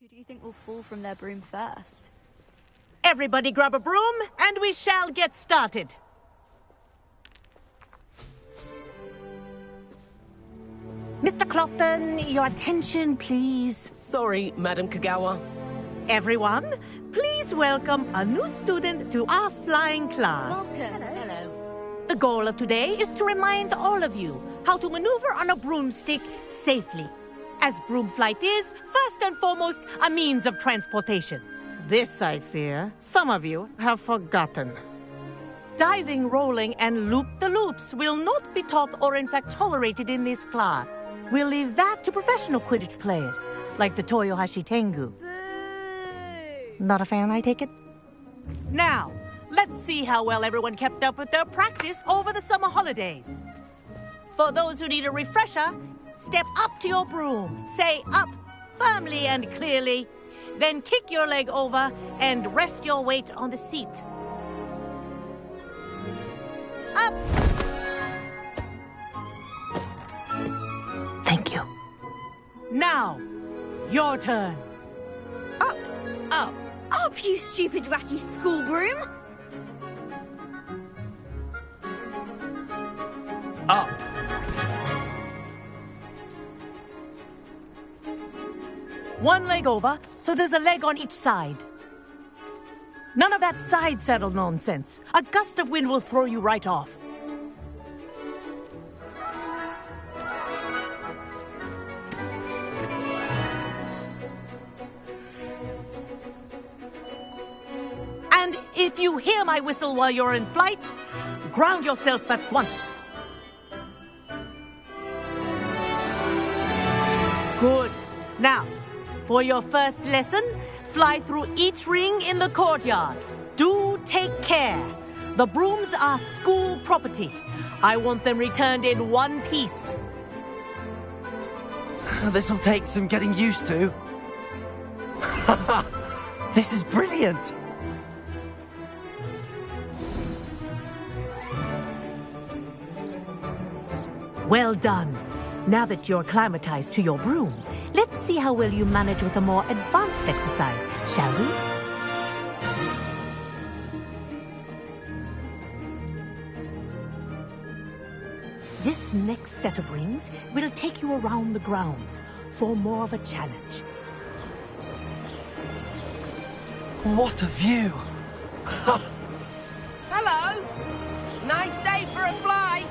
Who do you think will fall from their broom first? Everybody grab a broom, and we shall get started. Mr. Clopton, your attention, please. Sorry, Madam Kagawa. Everyone, please welcome a new student to our flying class. Welcome. Hello. The goal of today is to remind all of you how to maneuver on a broomstick safely, as broom flight is, first and foremost, a means of transportation. This, I fear, some of you have forgotten. Diving, rolling, and loop-the-loops will not be taught or in fact tolerated in this class. We'll leave that to professional Quidditch players, like the Toyohashi Tengu. Boo! Not a fan, I take it? Now, let's see how well everyone kept up with their practice over the summer holidays. For those who need a refresher, step up to your broom, say up firmly and clearly, then kick your leg over and rest your weight on the seat. Up! Thank you. Now, your turn. Up! Up! Up, you stupid ratty school broom! Up. One leg over, so there's a leg on each side. None of that side saddle nonsense. A gust of wind will throw you right off. And if you hear my whistle while you're in flight, ground yourself at once. Good. Now, for your first lesson, fly through each ring in the courtyard. Do take care. The brooms are school property. I want them returned in one piece. This'll take some getting used to. This is brilliant. Well done. Now that you're acclimatized to your broom, let's see how well you manage with a more advanced exercise, shall we? This next set of rings will take you around the grounds for more of a challenge. What a view. Hello! Nice day for a flight!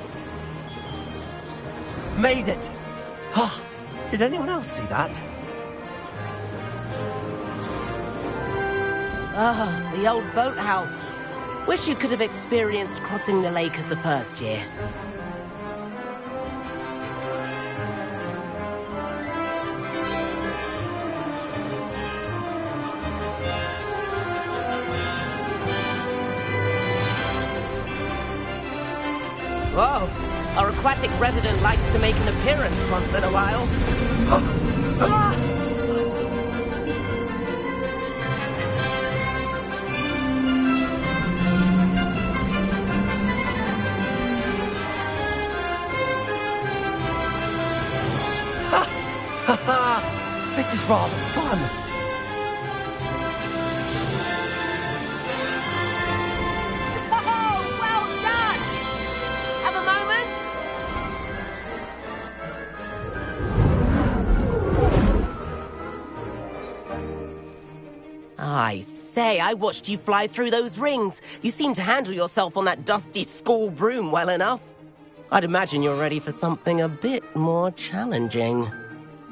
Made it. Oh, did anyone else see that? Ah, the old boathouse. Wish you could have experienced crossing the lake as the first year. Whoa, our aquatic resident likes to make an appearance once in a while. This is rather fun. Oh, well done! Have a moment? I say, I watched you fly through those rings. You seem to handle yourself on that dusty school broom well enough. I'd imagine you're ready for something a bit more challenging.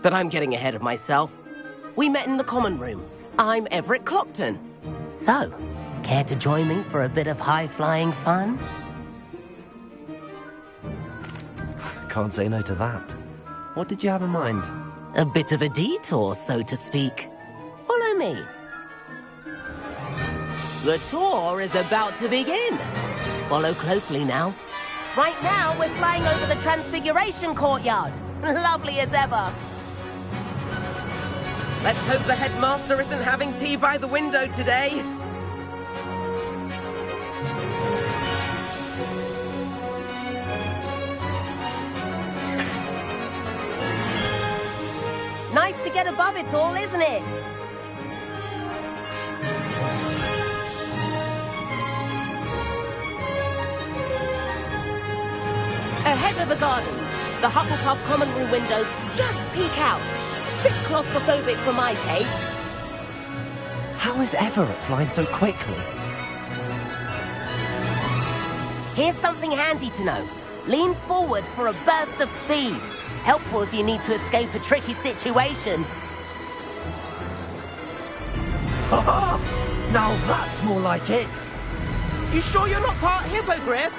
But I'm getting ahead of myself. We met in the common room. I'm Everett Clopton. So, care to join me for a bit of high-flying fun? Can't say no to that. What did you have in mind? A bit of a detour, so to speak. Follow me. The tour is about to begin. Follow closely now. Right now, we're flying over the Transfiguration Courtyard. Lovely as ever. Let's hope the headmaster isn't having tea by the window today. Nice to get above it all, isn't it? Ahead of the gardens, the Hufflepuff common room windows just peek out. Bit claustrophobic for my taste. How is Everett flying so quickly? Here's something handy to know. Lean forward for a burst of speed. Helpful if you need to escape a tricky situation. Now that's more like it. You sure you're not part hippogriff?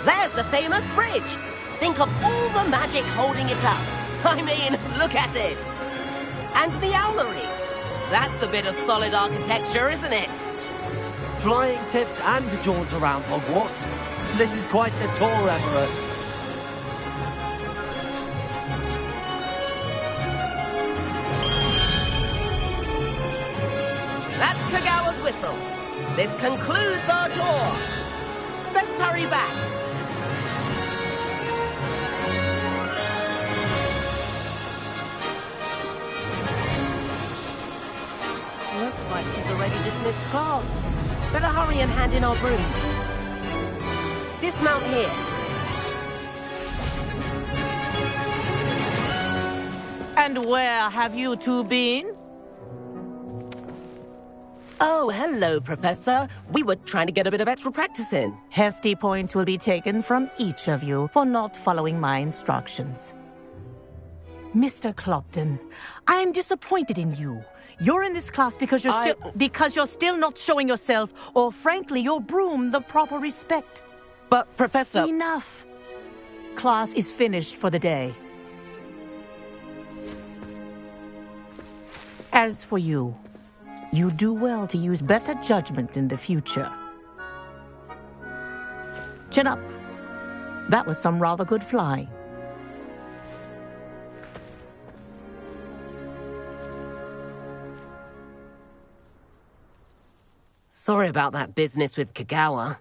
There's the famous bridge. Think of all the magic holding it up. I mean, look at it. And the owlery. That's a bit of solid architecture, isn't it? Flying tips and a jaunt around Hogwarts. This is quite the tour, Everett. That's Kagawa's whistle. This concludes our tour. Best hurry back. Looks like she's already dismissed class. Better hurry and hand in our brooms. Dismount here. And where have you two been? Oh, hello, Professor. We were trying to get a bit of extra practice in. Hefty points will be taken from each of you for not following my instructions. Mr. Clopton, I'm disappointed in you. You're in this class because you're still not showing yourself, or frankly, your broom, the proper respect. But, Professor... Enough. Class is finished for the day. As for you, you do well to use better judgment in the future. Chin up. That was some rather good flying. Sorry about that business with Kagawa,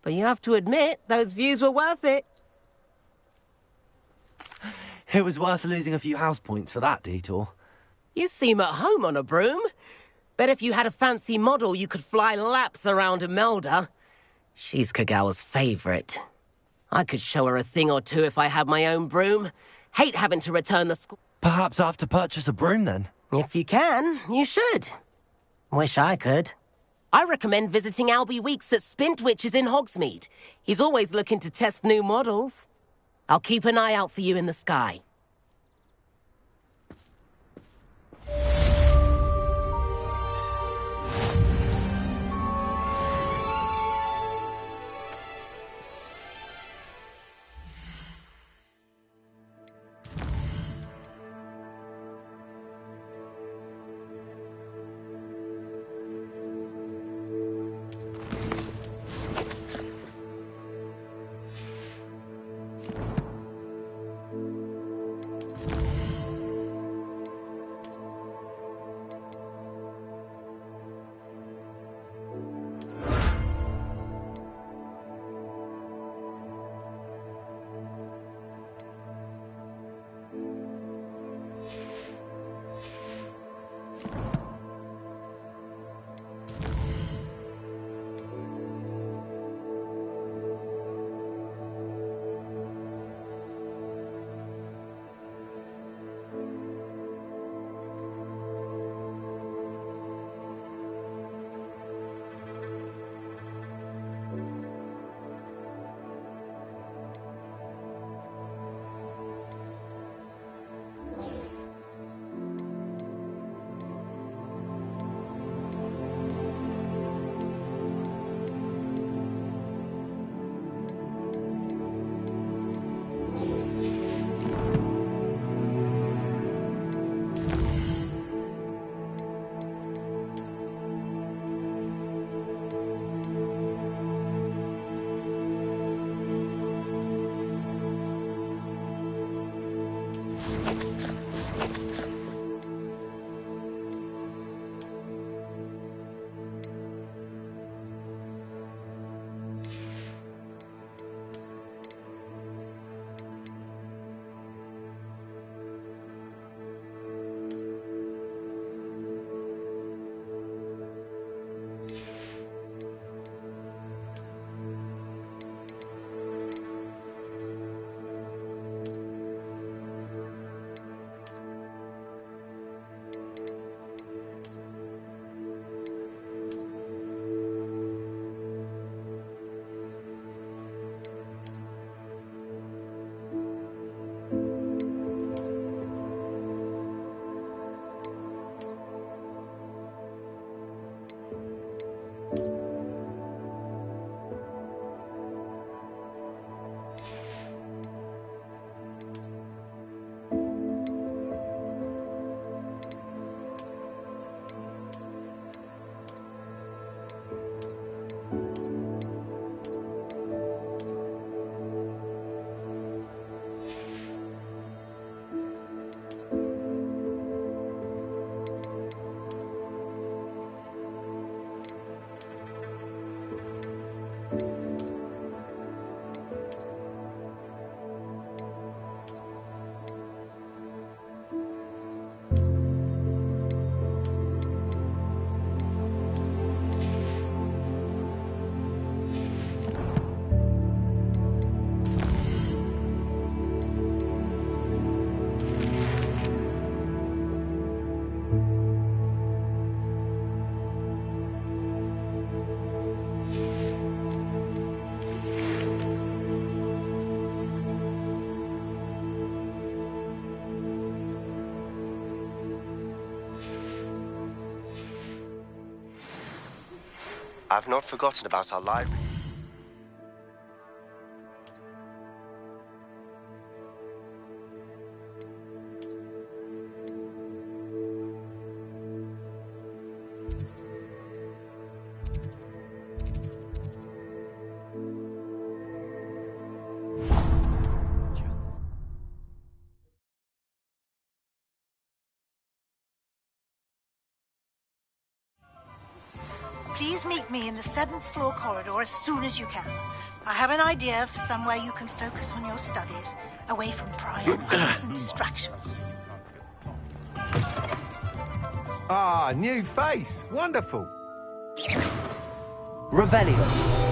but you have to admit, those views were worth it. It was worth losing a few house points for that detour. You seem at home on a broom. Bet if you had a fancy model, you could fly laps around Imelda. She's Kagawa's favorite. I could show her a thing or two if I had my own broom. Hate having to return the school. Perhaps I have to purchase a broom then? If you can, you should. Wish I could. I recommend visiting Albie Weeks at Spintwitches in Hogsmeade. He's always looking to test new models. I'll keep an eye out for you in the sky. I've not forgotten about our library. Please meet me in the 7th floor corridor as soon as you can. I have an idea for somewhere you can focus on your studies, away from prying eyes and distractions. Ah, new face. Wonderful. Revelio.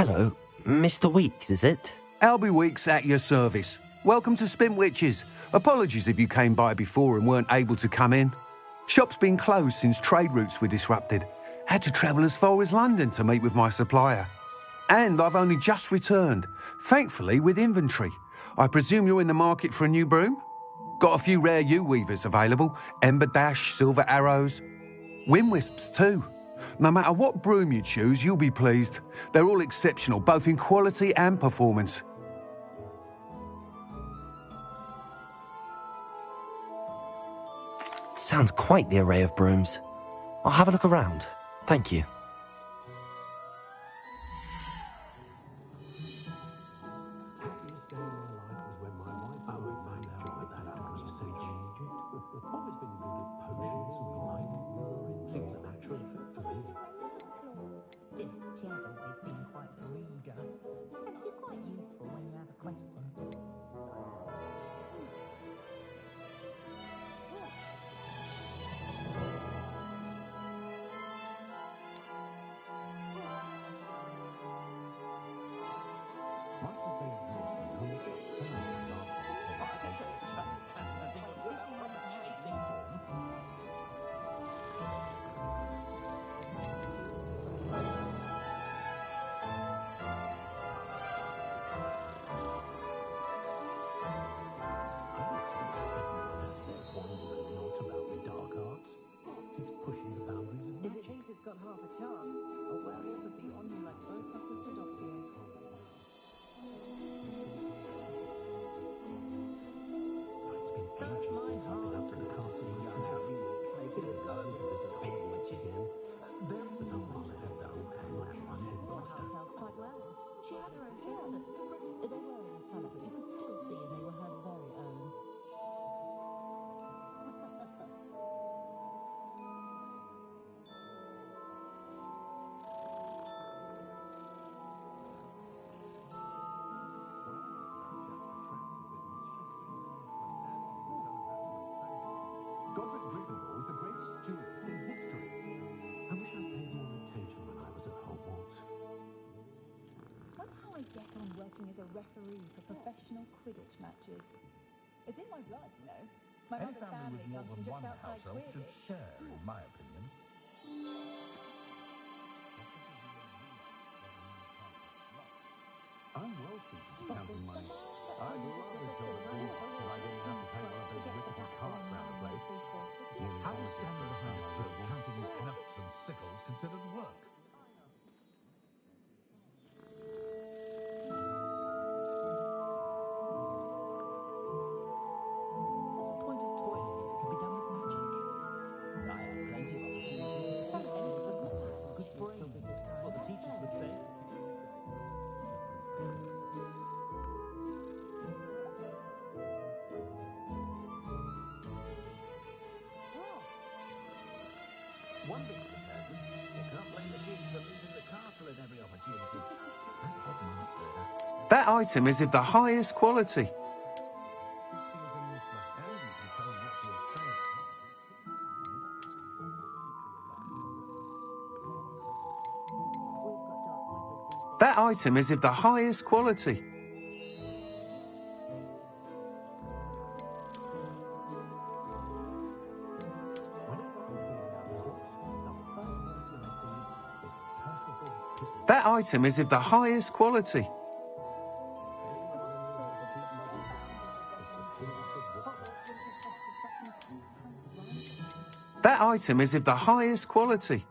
Hello, Mr. Weeks, is it? Albie Weeks at your service. Welcome to Spintwitches. Apologies if you came by before and weren't able to come in. Shop's been closed since trade routes were disrupted. Had to travel as far as London to meet with my supplier. And I've only just returned, thankfully with inventory. I presume you're in the market for a new broom? Got a few rare U-weavers available, Ember Dash, Silver Arrows, Wind Wisps too. No matter what broom you choose, you'll be pleased. They're all exceptional, both in quality and performance. Sounds quite the array of brooms. I'll have a look around. Thank you. As a referee for professional Quidditch matches. It's in my blood, you know. My Any family with more than one household should share, in my opinion. I'm wealthy, counting money. I'd love a job at Boots if I didn't have to take one of those rickety carts around the place. How standing the house of counting his wonder what he said. You can't blame the kids for losing the castle at every opportunity. That headmaster. That item is of the highest quality. That item is of the highest quality. That item is of the highest quality. That item is of the highest quality.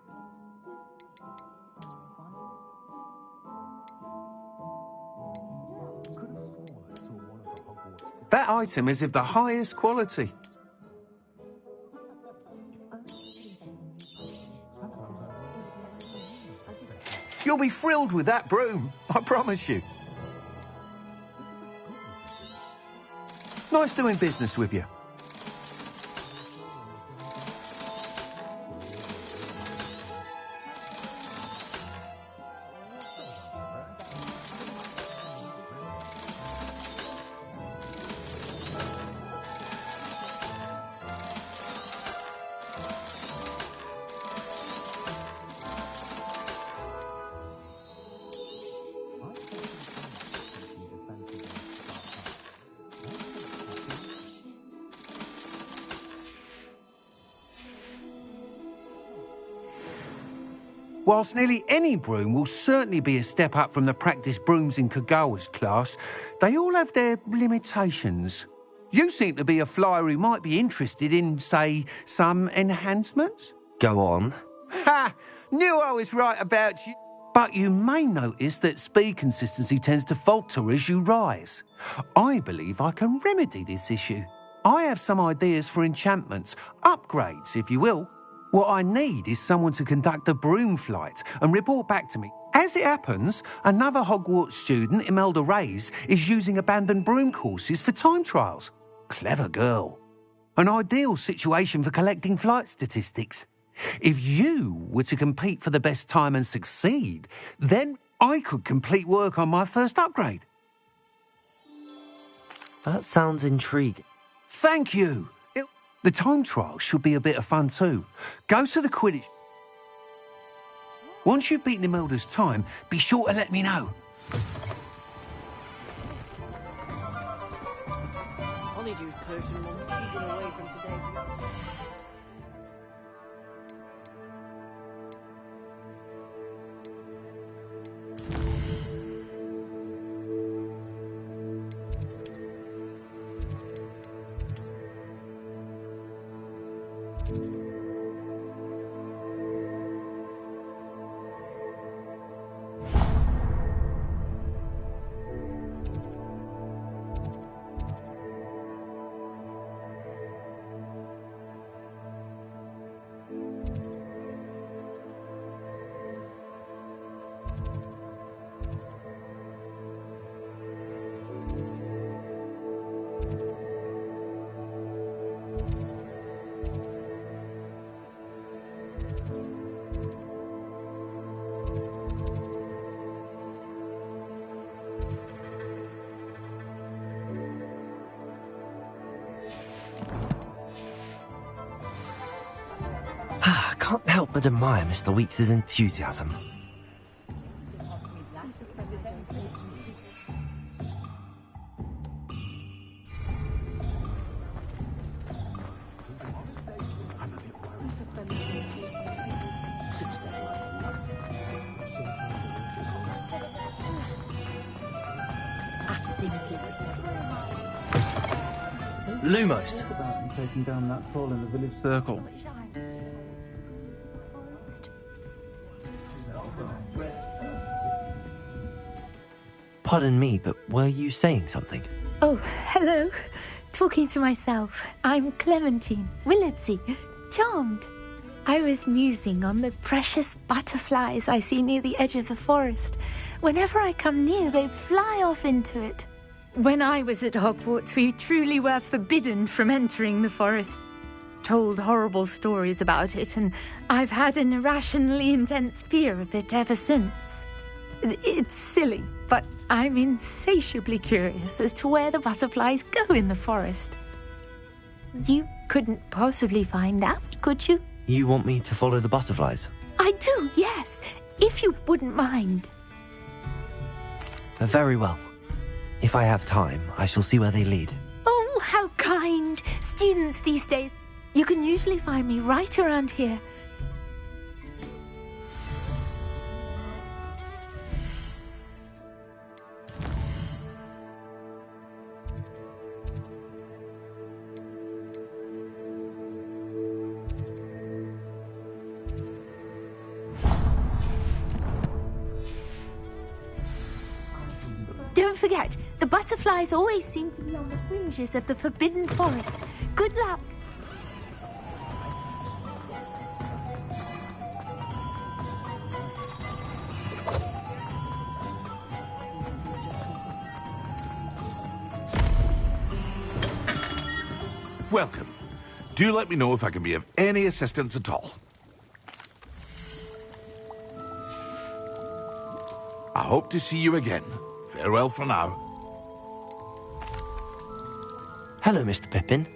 That item is of the highest quality. You'll be thrilled with that broom, I promise you. Nice doing business with you. Whilst nearly any broom will certainly be a step up from the practice brooms in Kagawa's class, they all have their limitations. You seem to be a flyer who might be interested in, say, some enhancements? Go on. Ha! Knew I was right about you. But you may notice that speed consistency tends to falter as you rise. I believe I can remedy this issue. I have some ideas for enchantments, upgrades, if you will. What I need is someone to conduct a broom flight and report back to me. As it happens, another Hogwarts student, Imelda Reyes, is using abandoned broom courses for time trials. Clever girl. An ideal situation for collecting flight statistics. If you were to compete for the best time and succeed, then I could complete work on my first upgrade. That sounds intriguing. Thank you. The time trial should be a bit of fun too. Go to the Quidditch. Once you've beaten Imelda's time, be sure to let me know. Honeyjuice potion won't keep it away from today. Can't help but admire Mr. Weeks' enthusiasm. Lumos. About taking down that troll in the village circle. Pardon me, but were you saying something? Oh, hello. Talking to myself. I'm Clementine Willardsey. Charmed. I was musing on the precious butterflies I see near the edge of the forest. Whenever I come near, they fly off into it. When I was at Hogwarts, we truly were forbidden from entering the forest. told horrible stories about it, and I've had an irrationally intense fear of it ever since. It's silly, but I'm insatiably curious as to where the butterflies go in the forest. You couldn't possibly find out, could you? You want me to follow the butterflies? I do, yes, if you wouldn't mind. Very well. If I have time, I shall see where they lead. Oh, how kind. Students these days. You can usually find me right around here. Don't forget, the butterflies always seem to be on the fringes of the Forbidden Forest. Good luck. Welcome. Do let me know if I can be of any assistance at all. I hope to see you again. Farewell for now. Hello, Mr. Pippin.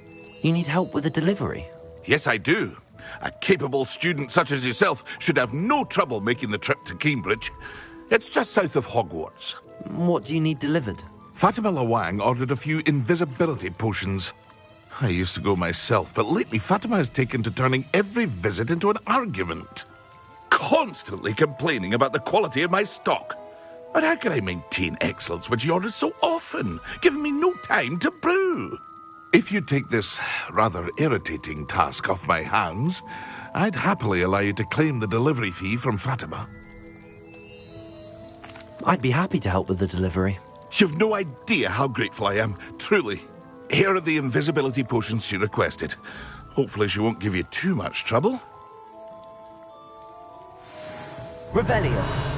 You need help with a delivery? Yes, I do. A capable student such as yourself should have no trouble making the trip to Cambridge. It's just south of Hogwarts. What do you need delivered? Fatima Lawang ordered a few invisibility potions. I used to go myself, but lately Fatima has taken to turning every visit into an argument. Constantly complaining about the quality of my stock. But how can I maintain excellence when she orders so often, giving me no time to brew? If you take this rather irritating task off my hands, I'd happily allow you to claim the delivery fee from Fatima. I'd be happy to help with the delivery. You've no idea how grateful I am, truly. Here are the invisibility potions she requested. Hopefully she won't give you too much trouble. Revelio.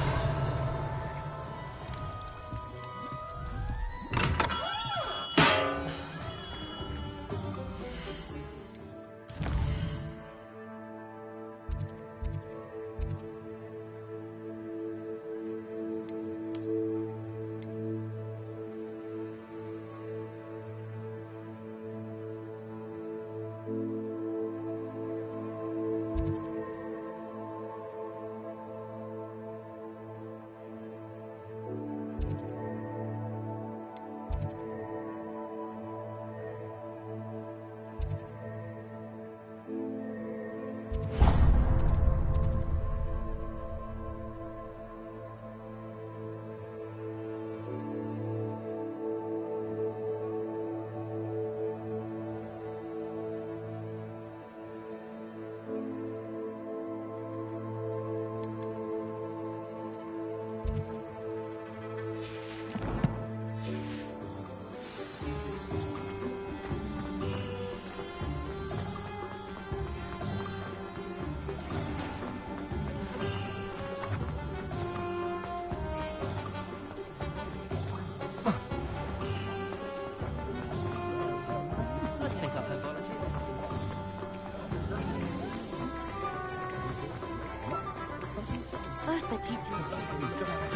Where's the teacher?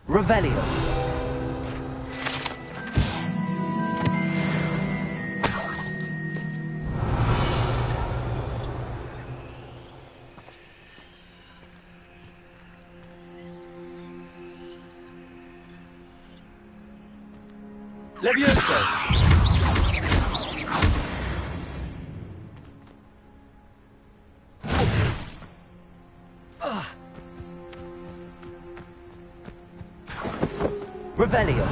Revelio. Levioso. Revelio.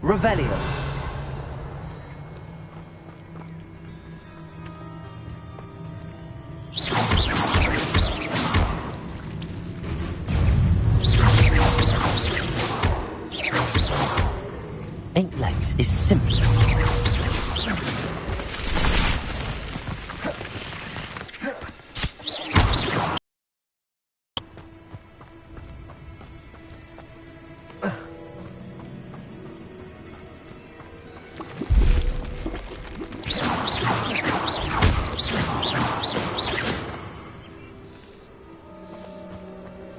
Revelio. Eight legs is simple.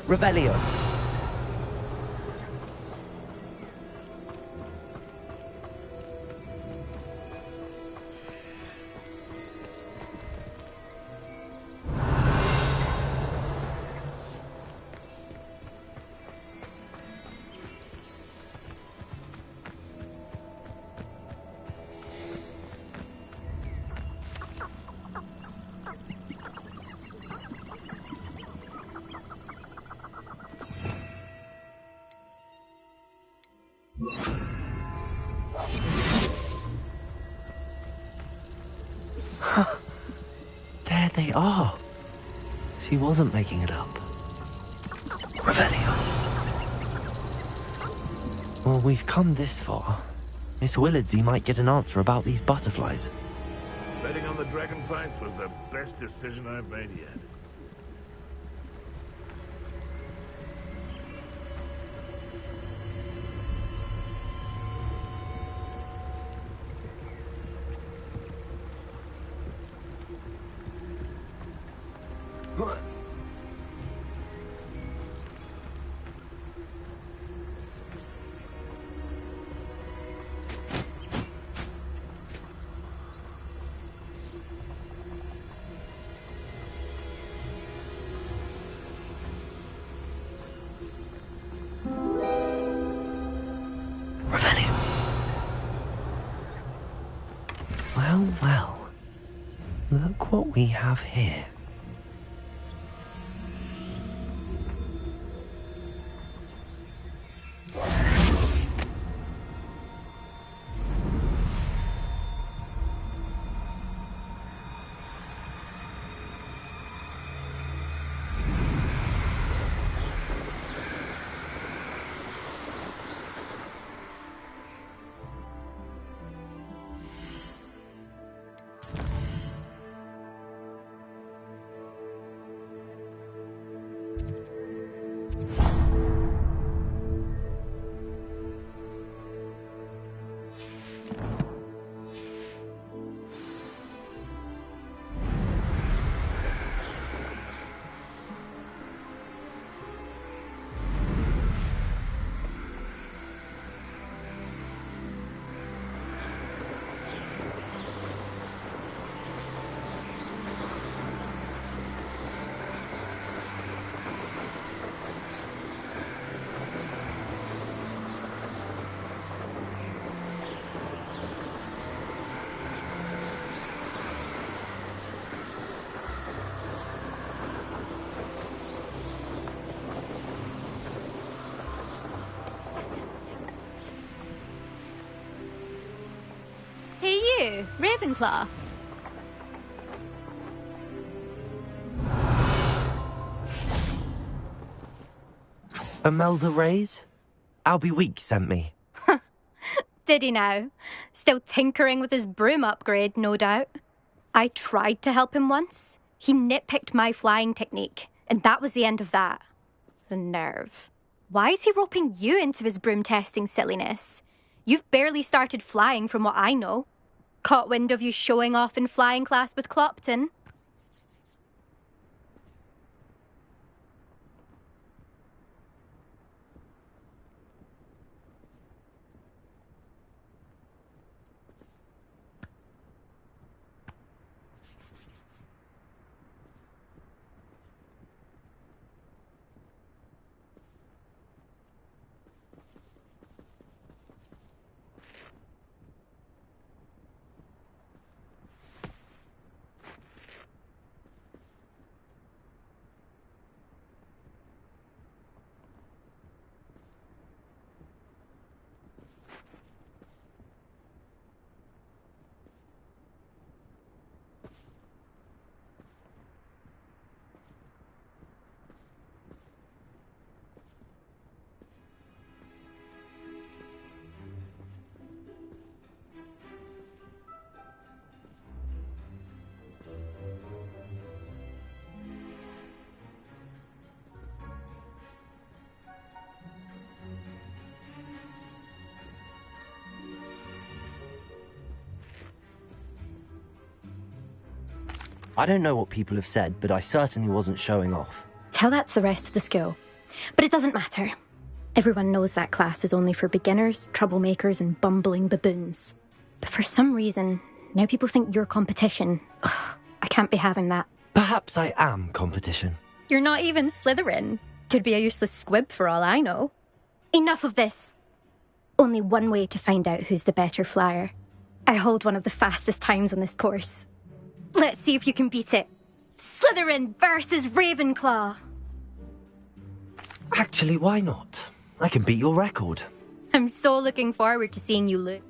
Revelio. There they are. She wasn't making it up. Revelio. Well, we've come this far. Miss Willardsey might get an answer about these butterflies. Betting on the dragonflies was the best decision I've made yet. Well, well. Look what we have here. you, Ravenclaw? Imelda Reyes? Albie Weeks sent me. Did he now? Still tinkering with his broom upgrade, no doubt. I tried to help him once. He nitpicked my flying technique, and that was the end of that. The nerve. Why is he roping you into his broom testing silliness? You've barely started flying from what I know. Caught wind of you showing off in flying class with Clopton. I don't know what people have said, but I certainly wasn't showing off. Tell that to the rest of the school. But it doesn't matter. Everyone knows that class is only for beginners, troublemakers, and bumbling baboons. But for some reason, now people think you're competition. Ugh, I can't be having that. Perhaps I am competition. You're not even Slytherin. Could be a useless squib for all I know. Enough of this. Only one way to find out who's the better flyer. I hold one of the fastest times on this course. Let's see if you can beat it. Slytherin versus Ravenclaw. Actually, why not? I can beat your record. I'm so looking forward to seeing you look.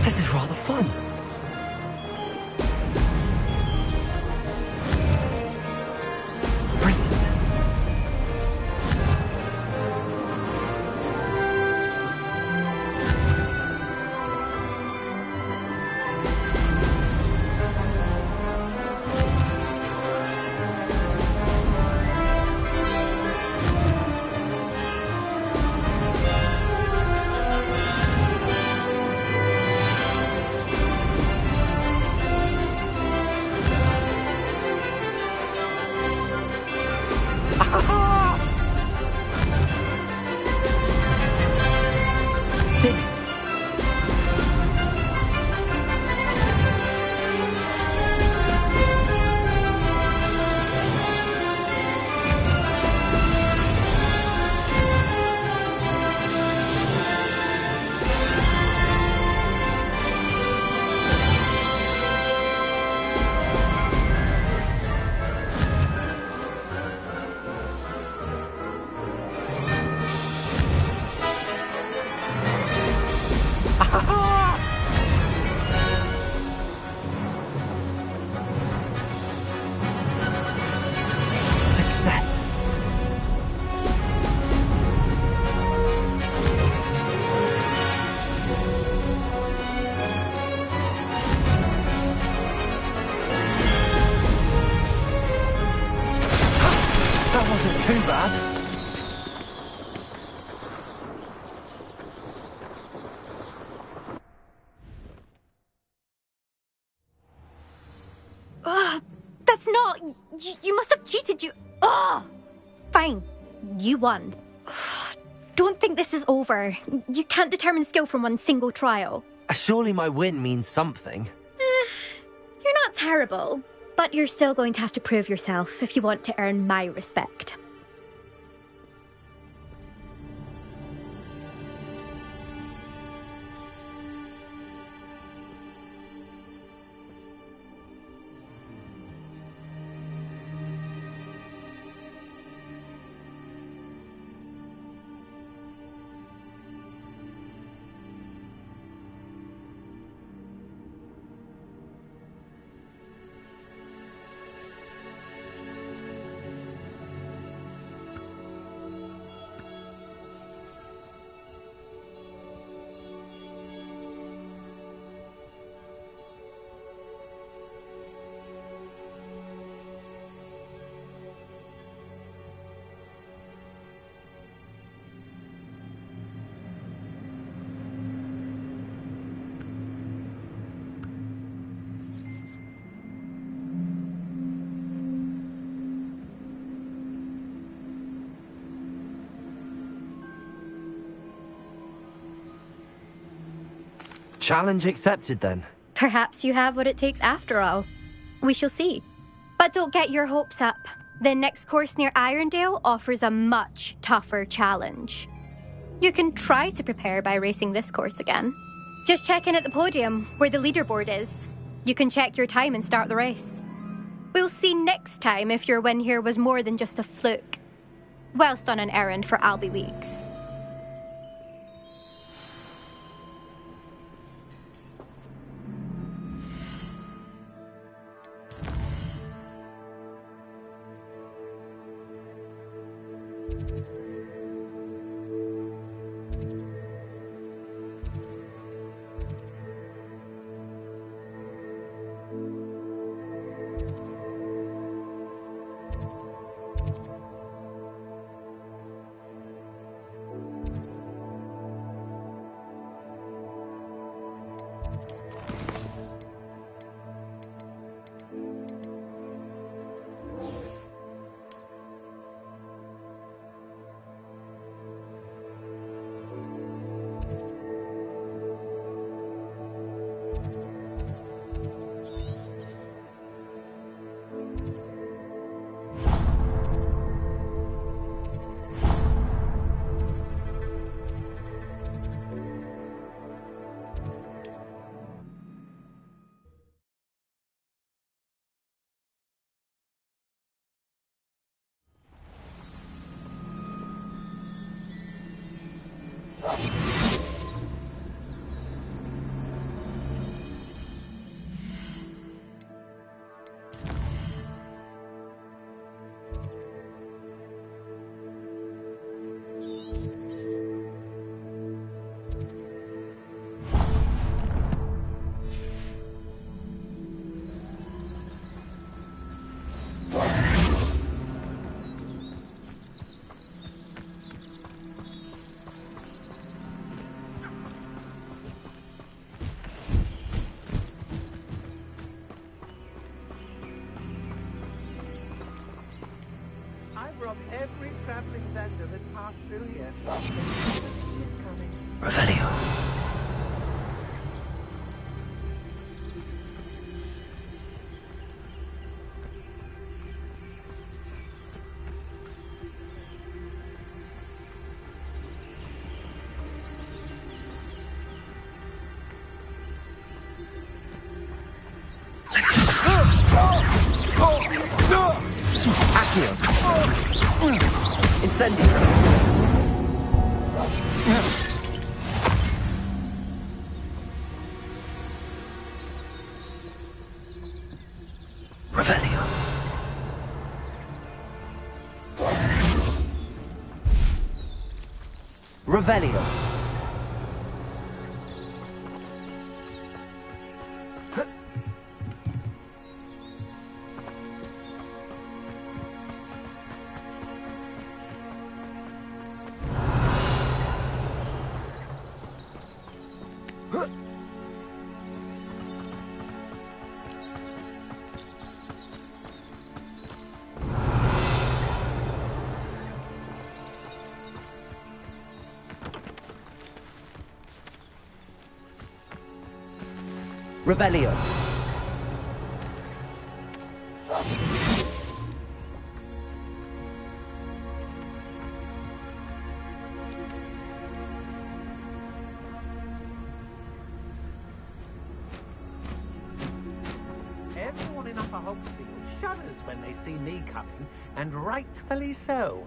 This is rather fun. Brilliant. Did it? Success. That wasn't too bad. Ugh, that's not... You must have cheated, you... Ugh! Fine. You won. Ugh, don't think this is over. You can't determine skill from one single trial. Surely my win means something. You're not terrible, but you're still going to have to prove yourself if you want to earn my respect. Challenge accepted then. Perhaps you have what it takes after all. We shall see. But don't get your hopes up. The next course near Irondale offers a much tougher challenge. You can try to prepare by racing this course again. Just check in at the podium, where the leaderboard is. You can check your time and start the race. We'll see next time if your win here was more than just a fluke. Whilst on an errand for Albie Weeks. From every traveling vendor that passed through here. Revelio. Accio. Incendio. Revelio. Revelio. Revelio. Everyone in Upper Hogsfield shudders when they see me coming, and rightfully so.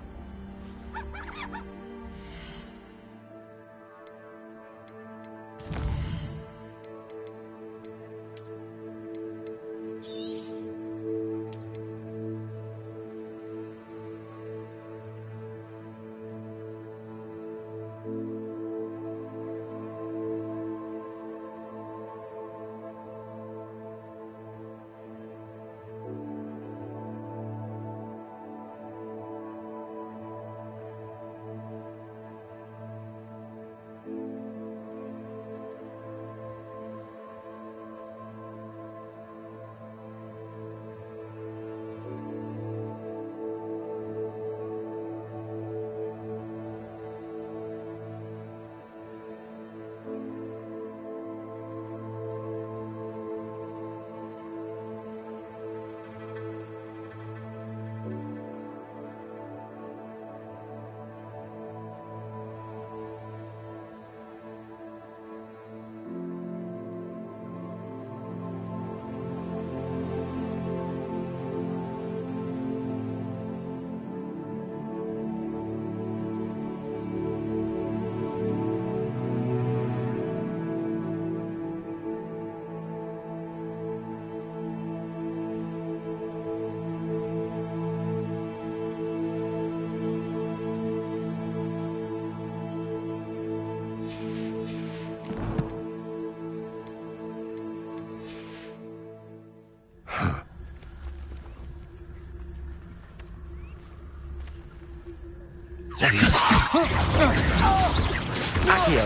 Accio.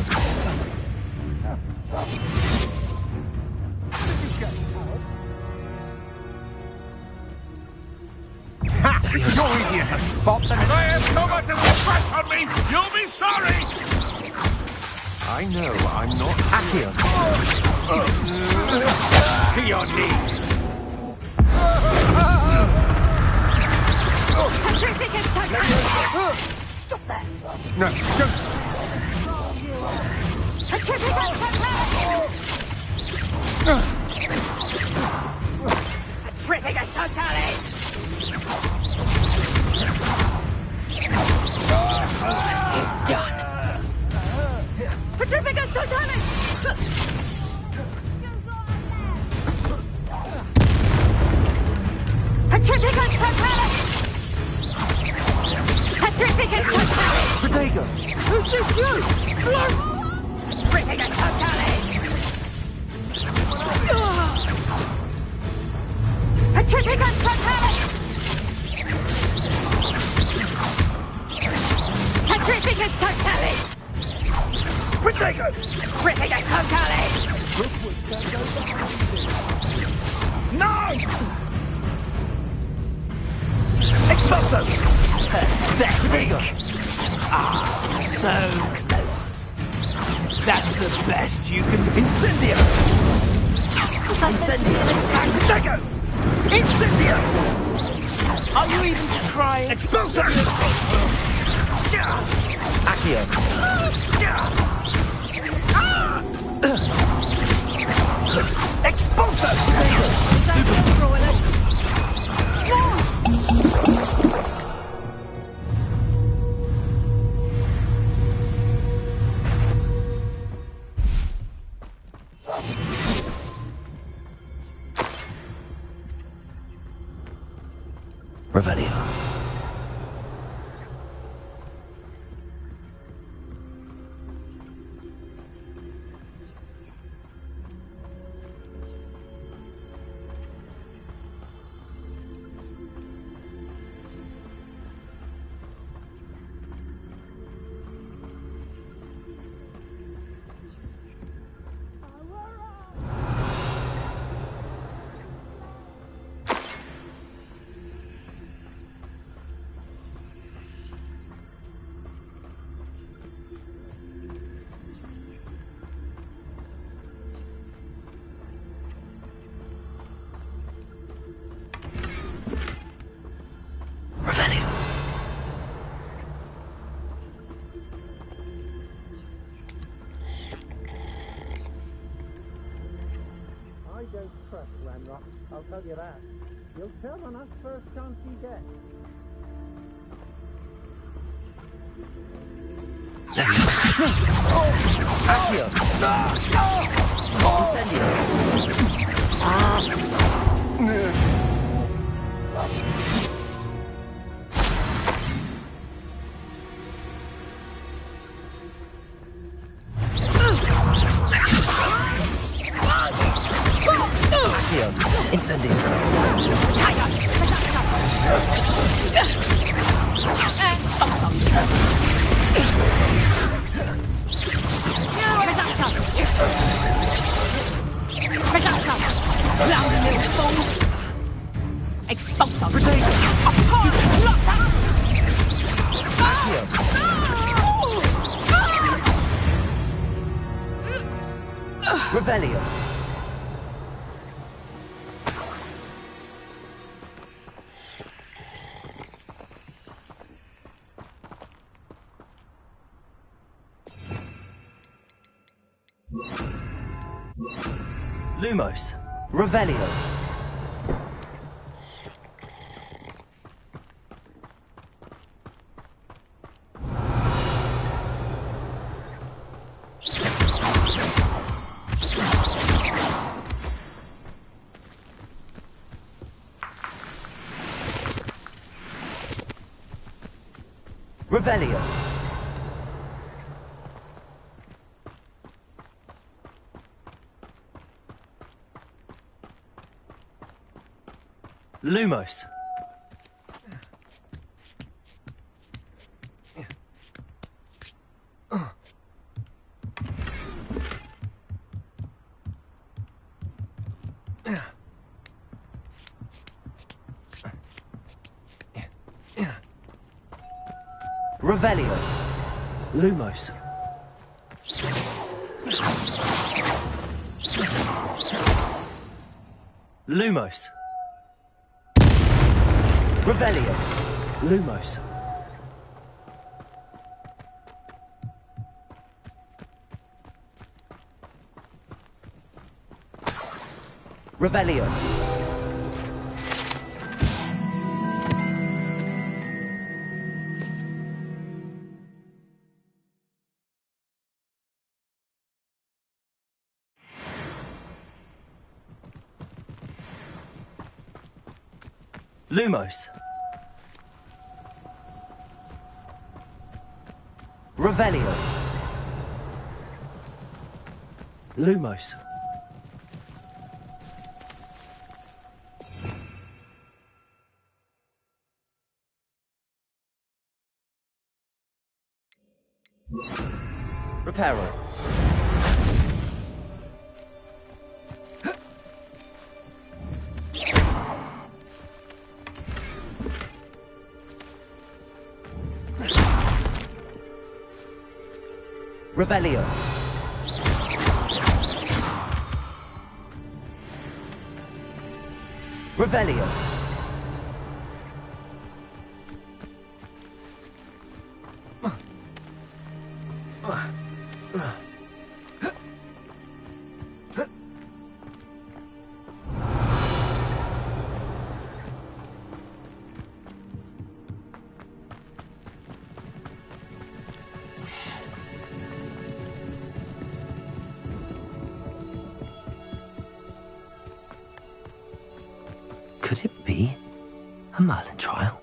You're easier to spot than... If I have so much as a scratch on me, you'll be sorry! I know I'm not... Accio. To your knees! Stop that! No, don't... Terrific totality! Done. Petrificus totalis! Petrificus totalis! Petrificus totalis! Protego. Who's this you? Petrificus totalis! Petrificus totalis! Petrificus totalis! Protego! Petrificus totalis! No! Expulso! Protego. So close. That's the best you can do. Incendio! Incendio. Protego! Incendio! Are you even trying? Expulso! Accio. Expulso! Revelio. I don't trust Ranrock, I'll tell you that. He'll turn on us first chance he gets. Accio. Incendio. Accio. Incendio. Expulso. Revelio. Lumos. Revelio. Revelio. Lumos. Revelio. Lumos. Lumos. Revelio. Lumos. Revelio. Lumos. Revelio. Lumos. Reparo. Revelio. Revelio. Could it be a Merlin trial?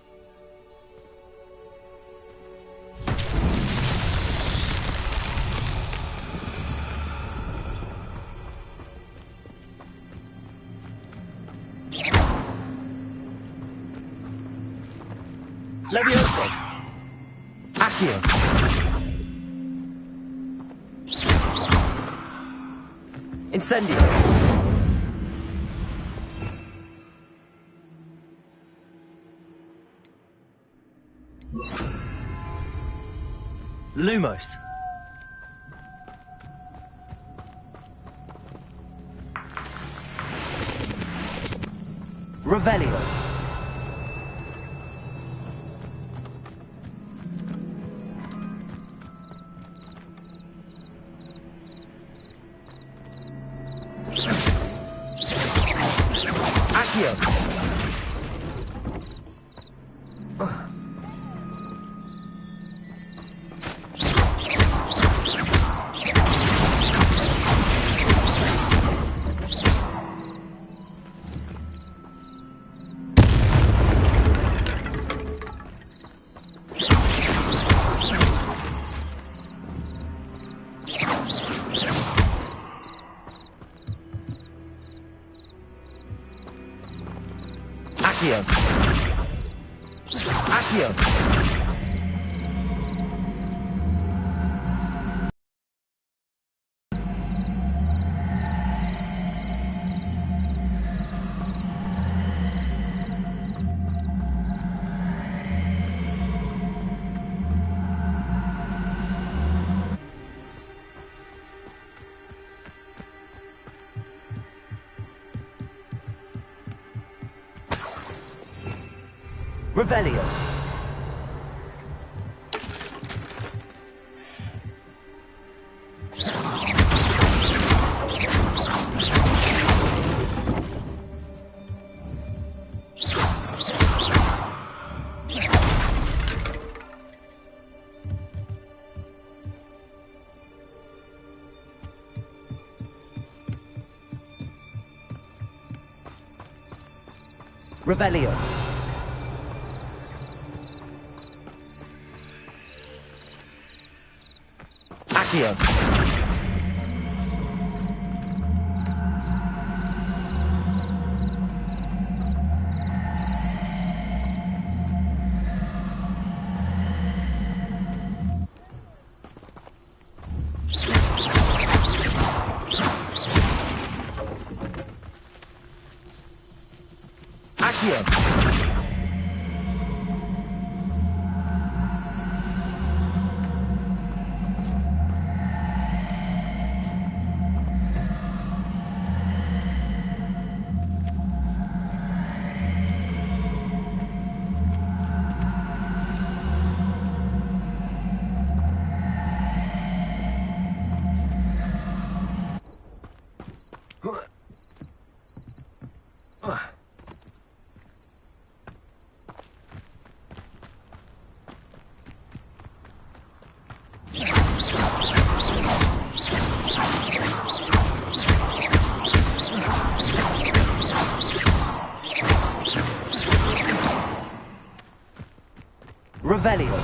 Levioso. Accio. Incendio. Lumos. Revelio. Accio. Accio. Accio. Revelio. Revelio. Accio. Accio. Revelio.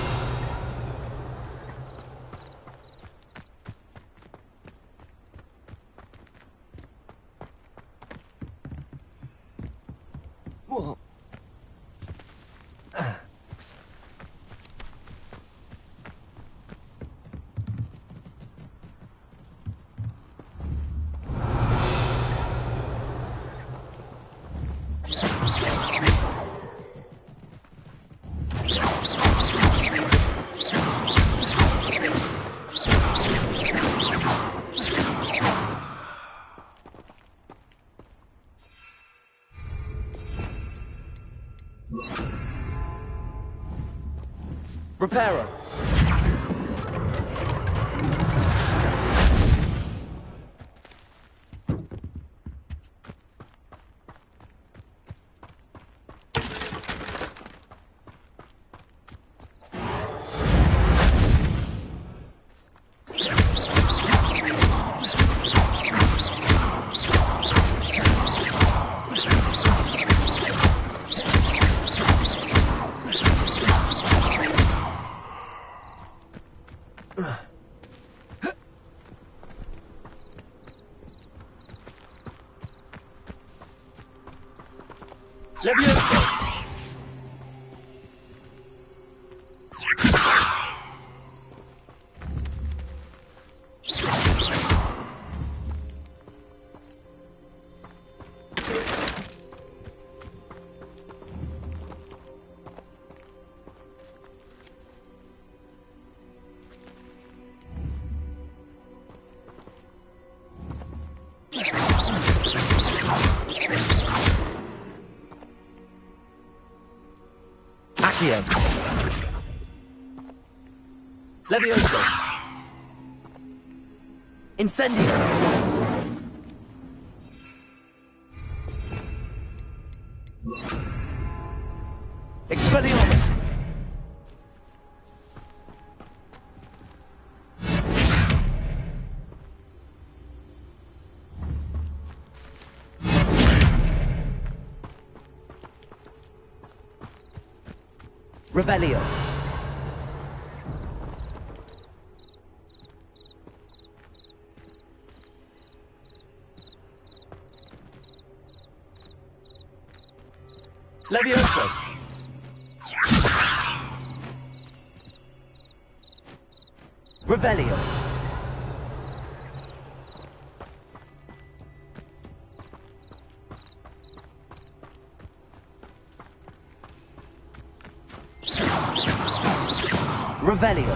What? Reparo. Levioso. Accio. Levioso. Incendio. Expelliarmus. Revelio. Levioso. Revelio. Revelio.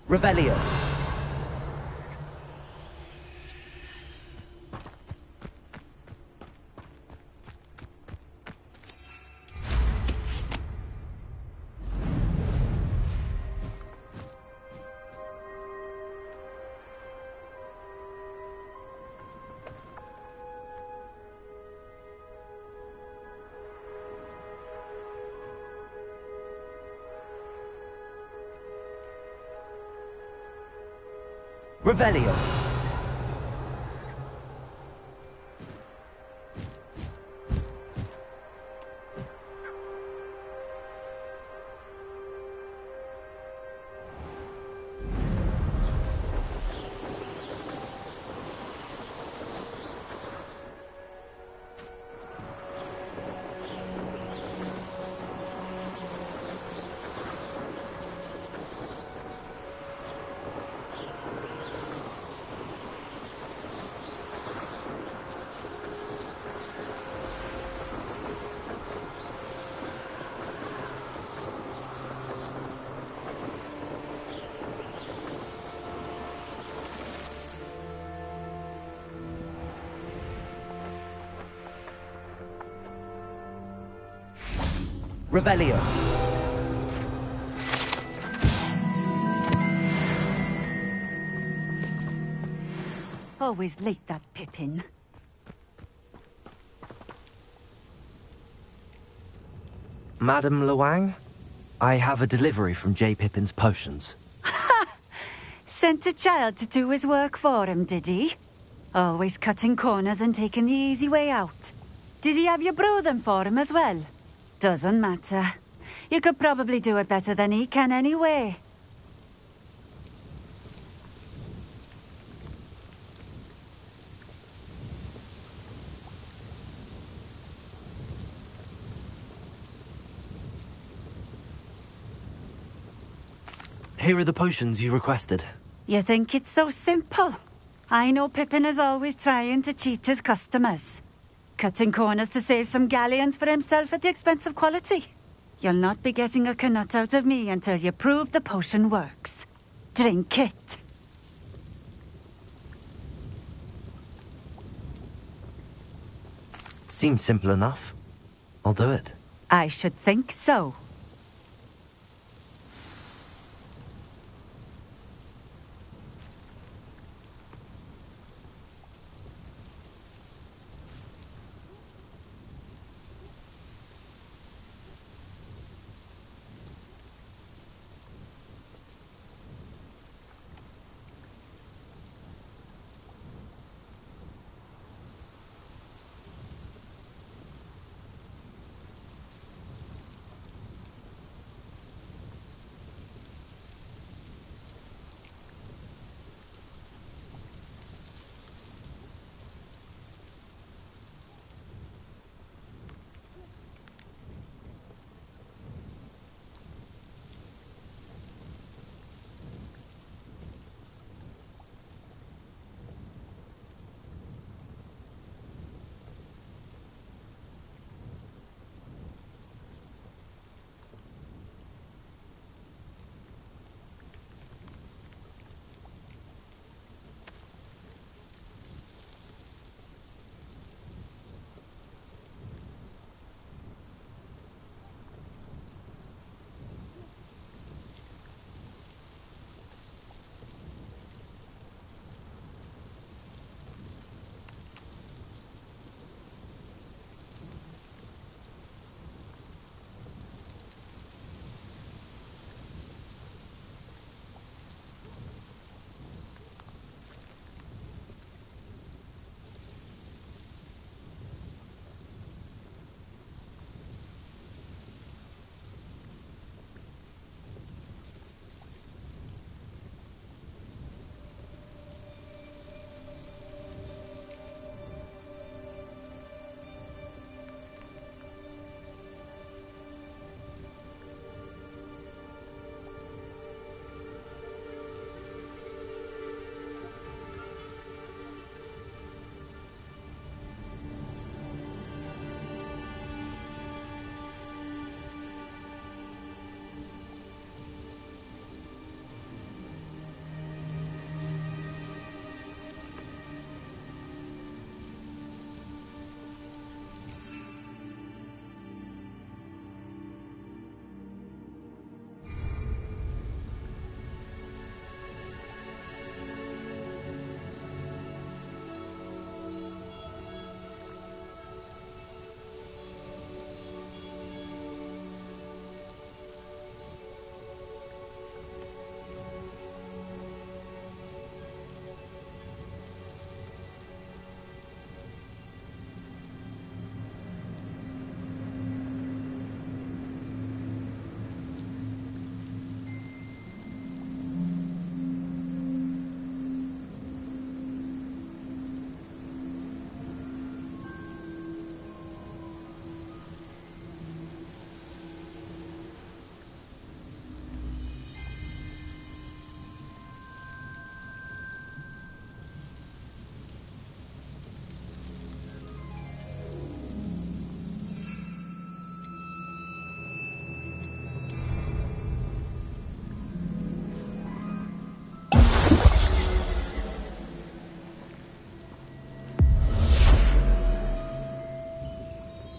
Revelio. Revelio. Revelio. Always late, that Pippin. Madam Luang, I have a delivery from J. Pippin's Potions. Sent a child to do his work for him, did he? Always cutting corners and taking the easy way out. Did he have you brew them for him as well? Doesn't matter. You could probably do it better than he can anyway. Here are the potions you requested. You think it's so simple? I know Pippin is always trying to cheat his customers. Cutting corners to save some galleons for himself at the expense of quality. You'll not be getting a canut out of me until you prove the potion works. Drink it. Seems simple enough. I'll do it. I should think so.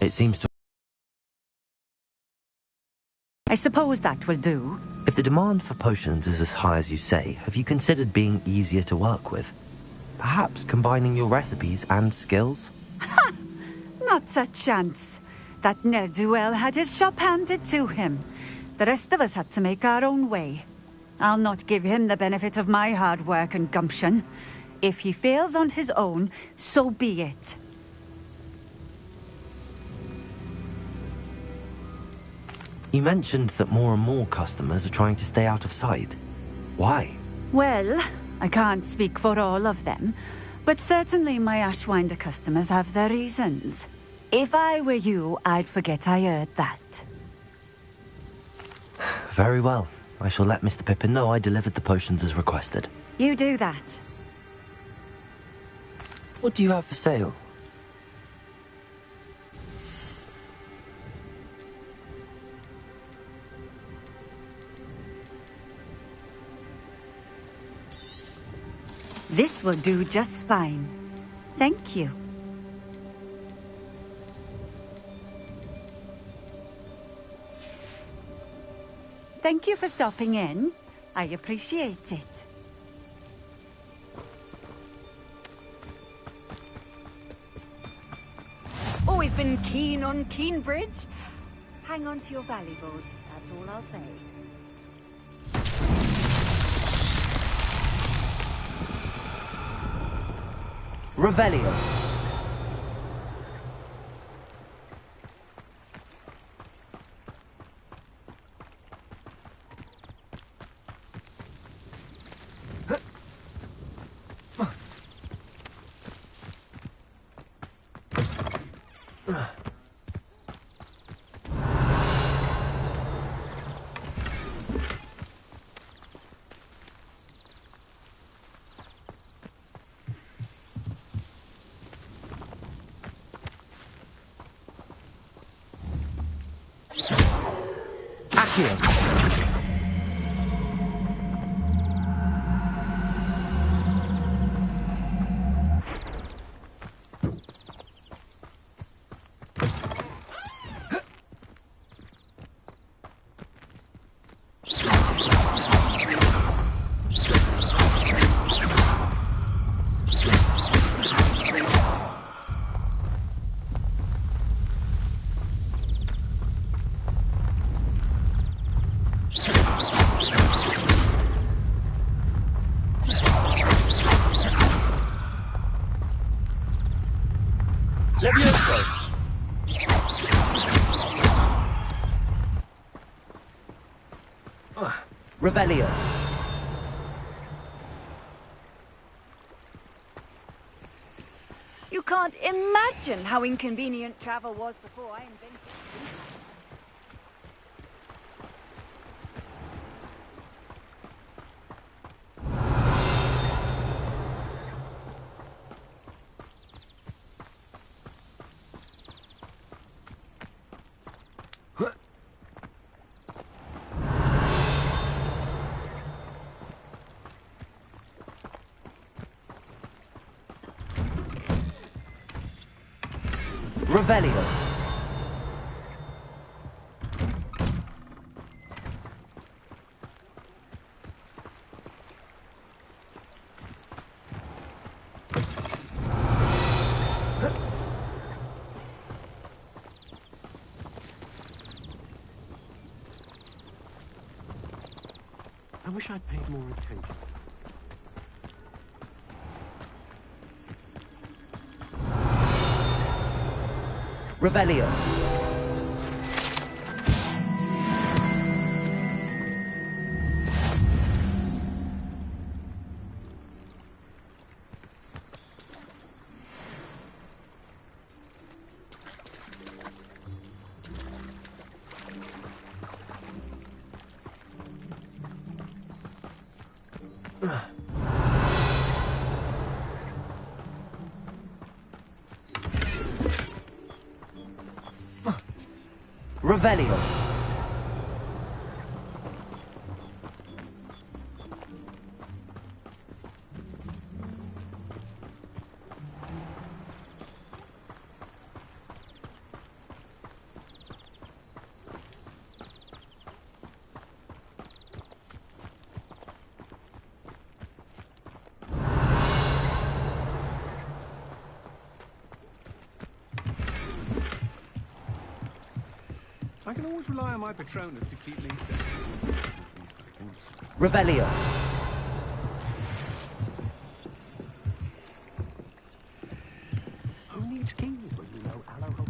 It seems to... I suppose that will do. If the demand for potions is as high as you say, have you considered being easier to work with? Perhaps combining your recipes and skills? Ha! Not a chance. That ne'er-do-well had his shop handed to him. The rest of us had to make our own way. I'll not give him the benefit of my hard work and gumption. If he fails on his own, so be it. You mentioned that more and more customers are trying to stay out of sight. Why? Well, I can't speak for all of them, but certainly my Ashwinder customers have their reasons. If I were you, I'd forget I heard that. Very well. I shall let Mr. Pippin know I delivered the potions as requested. You do that. What do you have for sale? This will do just fine. Thank you. Thank you for stopping in. I appreciate it. Always been keen on Keenbridge. Hang on to your valuables, that's all I'll say. Revelio. Revelio. You can't imagine how inconvenient travel was before I invented Revelio. I wish I'd paid more attention. Revelio. Revelio. I can always rely on my Patronus to keep me safe. Revelio. Who needs keys when you know Ahhhhhh?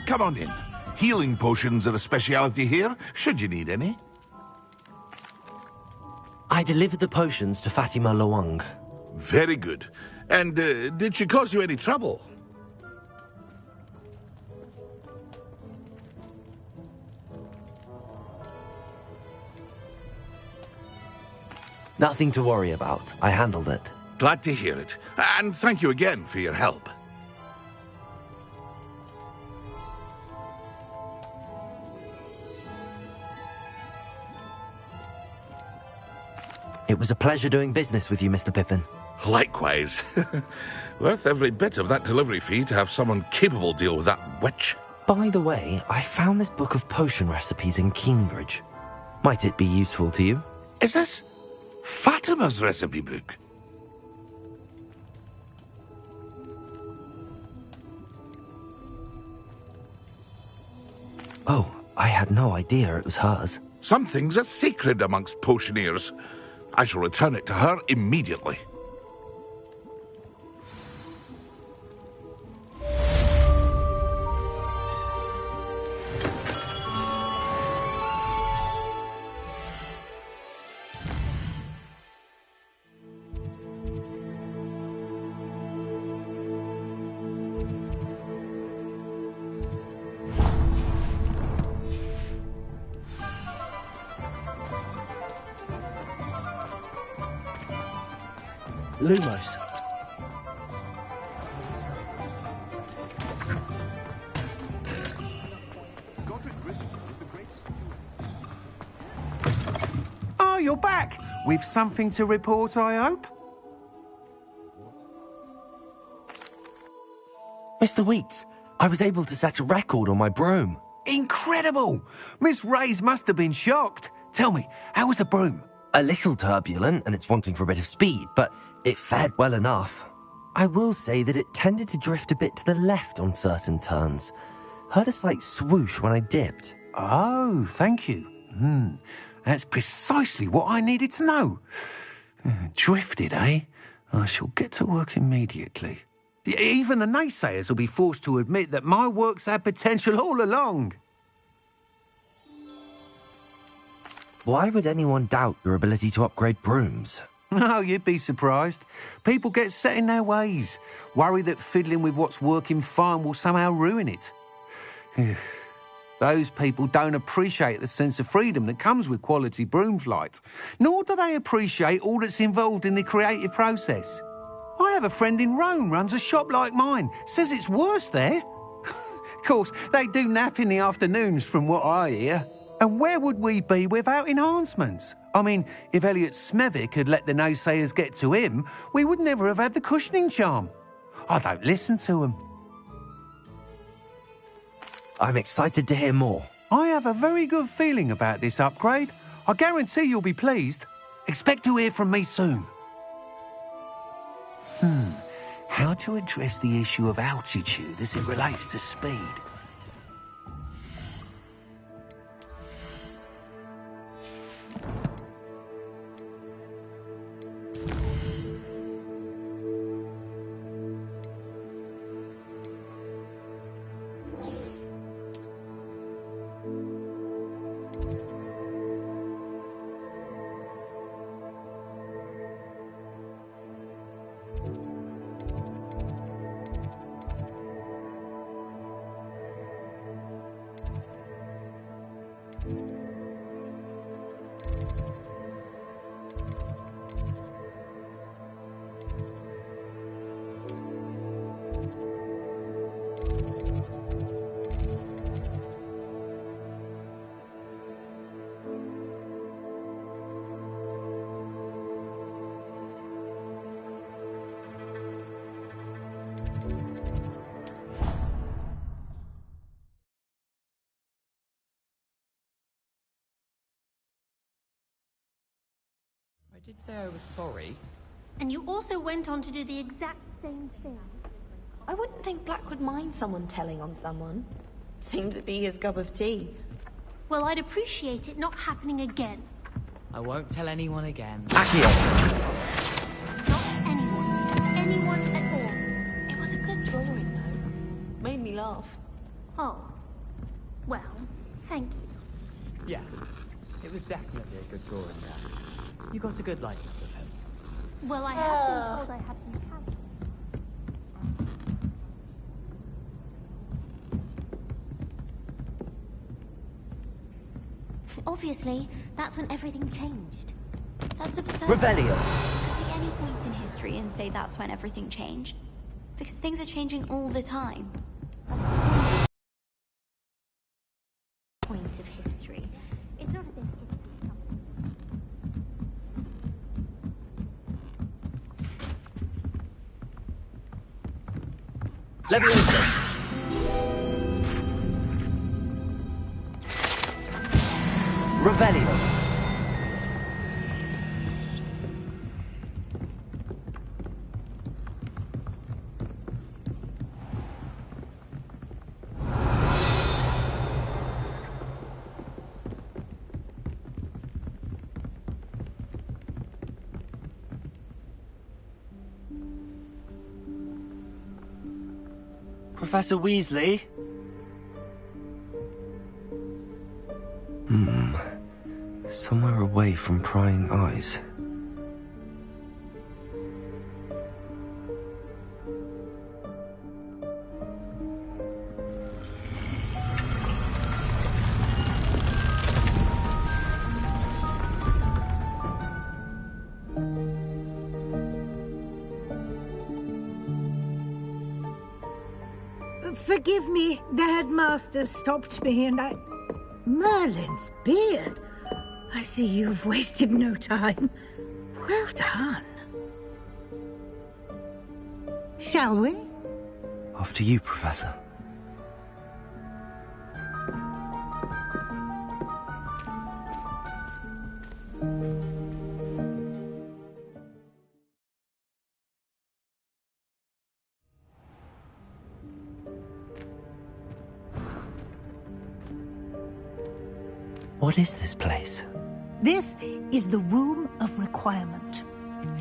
Come on in. Healing potions are a speciality here, should you need any. I delivered the potions to Fatima Lawang. Very good. And did she cause you any trouble? Nothing to worry about. I handled it. Glad to hear it. And thank you again for your help. It was a pleasure doing business with you, Mr. Pippin. Likewise. Worth every bit of that delivery fee to have someone capable deal with that witch. By the way, I found this book of potion recipes in Cambridge. Might it be useful to you? Is this Fatima's recipe book? Oh, I had no idea it was hers. Some things are sacred amongst potioneers. I shall return it to her immediately. Lumos. Oh, you're back! With something to report, I hope? Mr. Weeks, I was able to set a record on my broom. Incredible! Miss Reyes must have been shocked. Tell me, how was the broom? A little turbulent, and it's wanting for a bit of speed, but it fared well enough. I will say that it tended to drift a bit to the left on certain turns. Heard a slight swoosh when I dipped. Oh, thank you. That's precisely what I needed to know. Drifted, eh? I shall get to work immediately. Even the naysayers will be forced to admit that my work's had potential all along. Why would anyone doubt your ability to upgrade brooms? Oh, you'd be surprised. People get set in their ways, worry that fiddling with what's working fine will somehow ruin it. Those people don't appreciate the sense of freedom that comes with quality broom flight, nor do they appreciate all that's involved in the creative process. I have a friend in Rome runs a shop like mine, says it's worse there. Of course, they do nap in the afternoons from what I hear. And where would we be without enhancements? I mean, if Elliot Smethwick had let the naysayers get to him, we would never have had the cushioning charm. I don't listen to him. I'm excited to hear more. I have a very good feeling about this upgrade. I guarantee you'll be pleased. Expect to hear from me soon. How to address the issue of altitude as it relates to speed? I did say I was sorry. And you also went on to do the exact same thing. I wouldn't think Black would mind someone telling on someone. Seemed to be his cup of tea. Well, I'd appreciate it not happening again. I won't tell anyone again. Not anyone. Anyone at all. It was a good drawing, though. Made me laugh. Oh. Well, thank you. Yeah, it was definitely a good drawing there. You got a good likeness of him. Well, I have been told I have some talent. Obviously, that's when everything changed. That's absurd. Revelio. Could be any point in history and say that's when everything changed. Because things are changing all the time. Point of history. It's not as if Leviosa. Revelio. Professor Weasley? Somewhere away from prying eyes. Forgive me, the headmaster stopped me and I... Merlin's beard! I see you've wasted no time. Well done. Shall we? After you, Professor. What is this place? This is the Room of Requirement.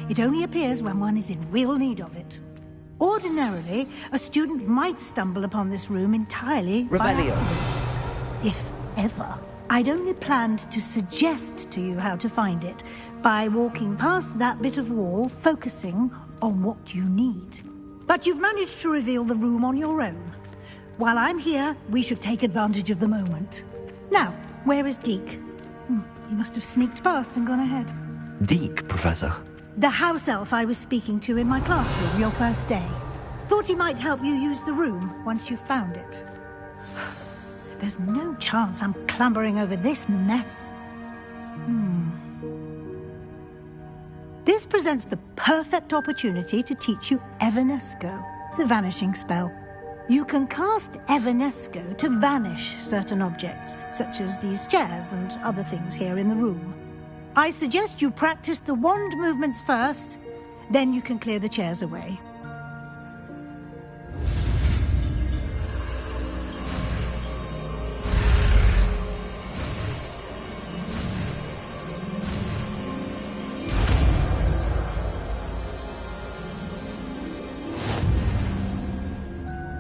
It only appears when one is in real need of it. Ordinarily, a student might stumble upon this room entirely by Revelio. accident. If ever. I'd only planned to suggest to you how to find it by walking past that bit of wall, focusing on what you need. But you've managed to reveal the room on your own. While I'm here, we should take advantage of the moment. Now, where is Deke? He must have sneaked past and gone ahead. Deke, Professor. The house elf I was speaking to in my classroom your first day. Thought he might help you use the room once you found it. There's no chance I'm clambering over this mess. This presents the perfect opportunity to teach you Evanesco, the vanishing spell. You can cast Evanesco to vanish certain objects, such as these chairs and other things here in the room. I suggest you practice the wand movements first, then you can clear the chairs away.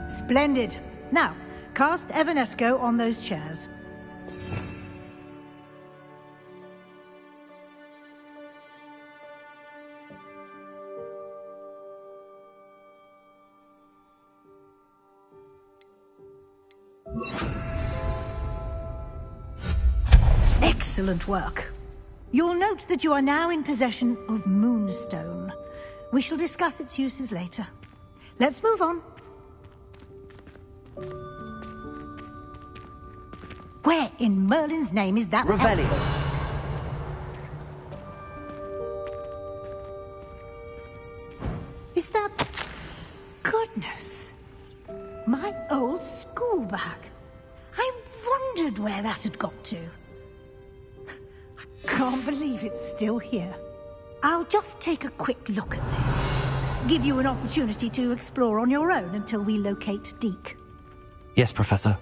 Splendid. Now, cast Evanesco on those chairs. Excellent work. You'll note that you are now in possession of Moonstone. We shall discuss its uses later. Let's move on. Where in Merlin's name is that? Revelio. Is that... Goodness. My old school bag. I wondered where that had got to. I can't believe it's still here. I'll just take a quick look at this. Give you an opportunity to explore on your own until we locate Deke. Yes, Professor.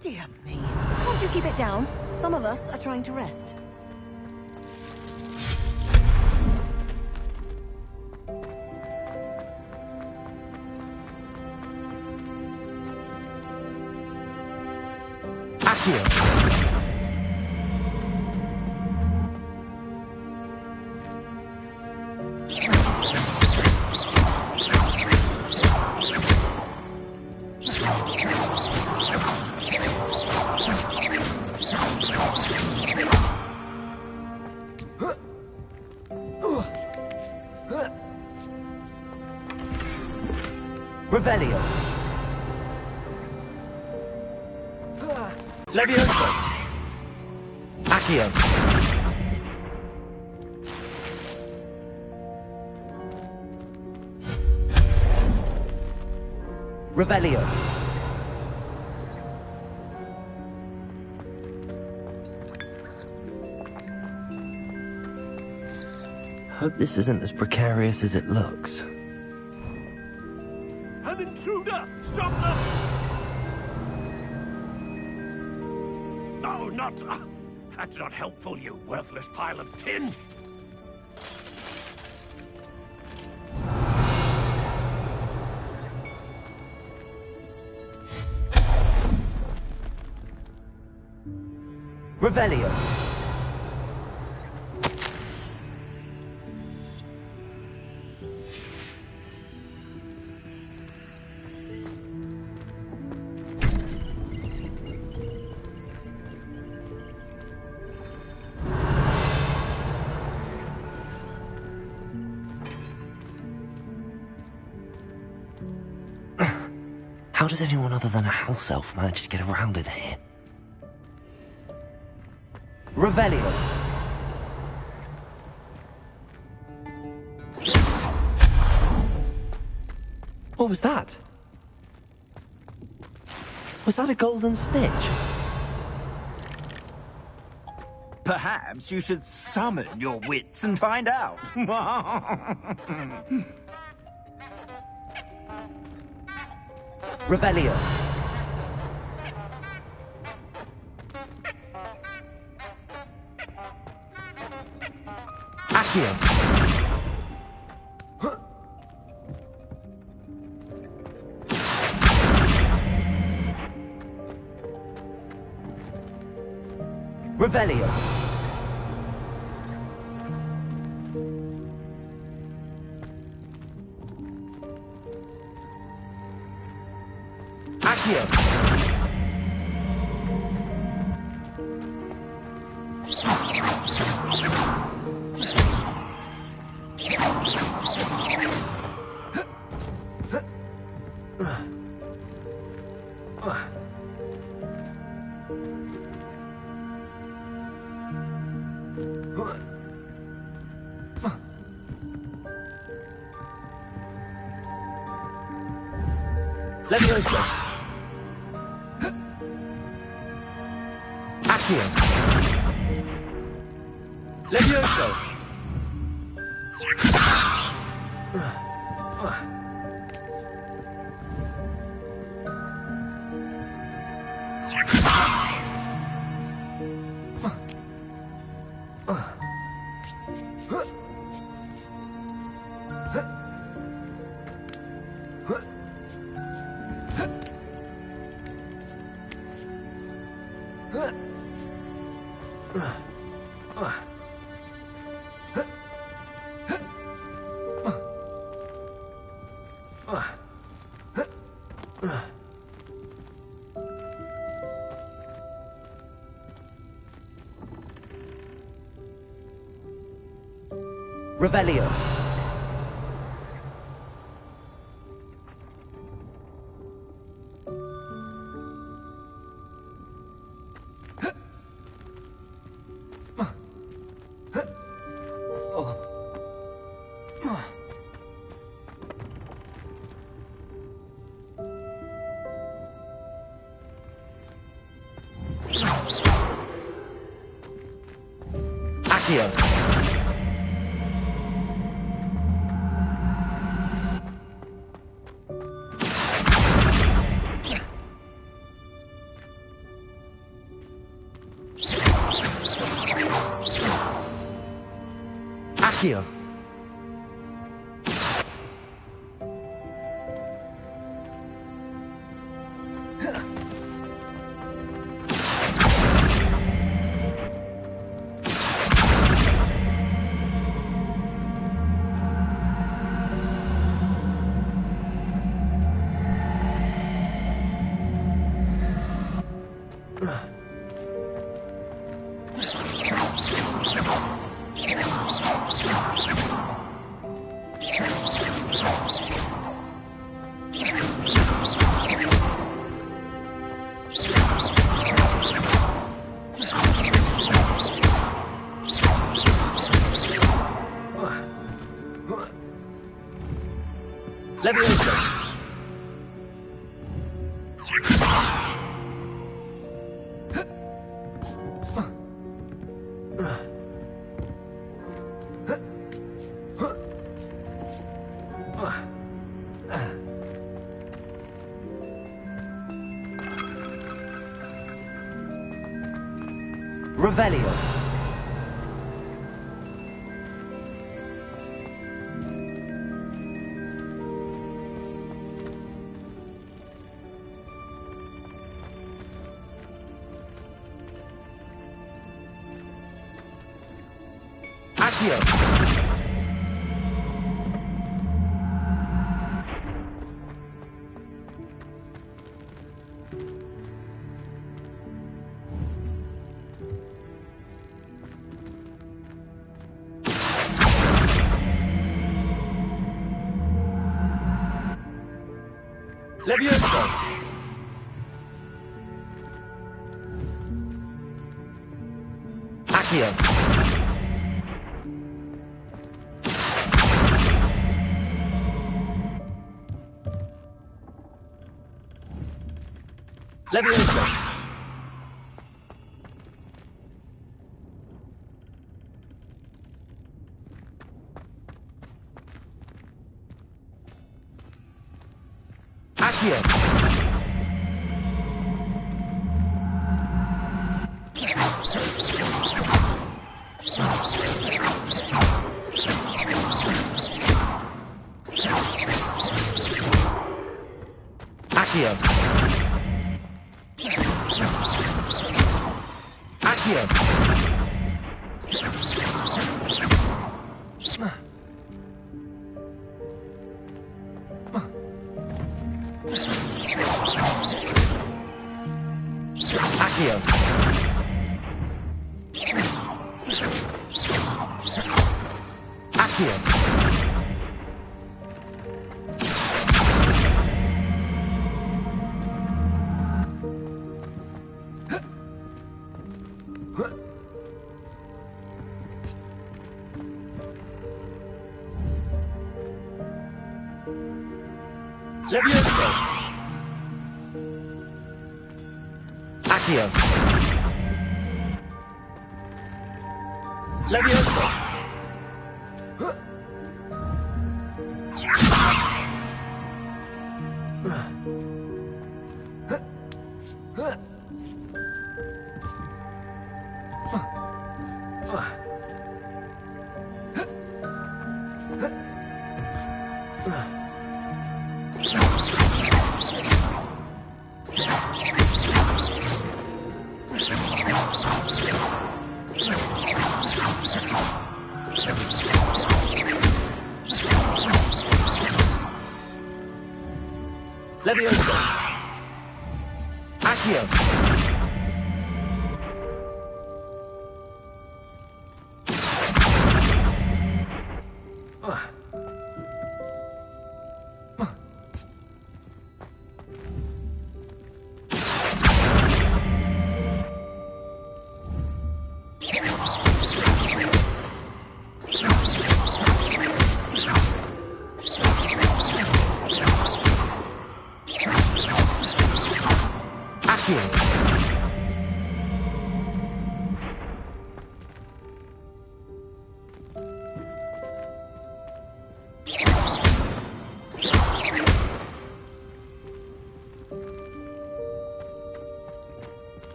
Dear me. Can't you keep it down? Some of us are trying to rest. Accio. Revelio. Levioso. Accio. Revelio. Hope this isn't as precarious as it looks. An intruder! Stop them! No, not... that's not helpful, you worthless pile of tin! Revelio. How does anyone other than a house elf manage to get around in here? Revelio. What was that? Was that a golden snitch? Perhaps you should summon your wits and find out. Revelio. Accio. Revelio. Accio. Leviosa. Accio. Levioso. Revelio. Accio. Accio. Leviosa. Revelio. Accio. Leviosa. Accio. Leviosa. Accio. Accio. Accio. Accio. Accio. Levioso! Accio! Levioso! Levioso! Accio!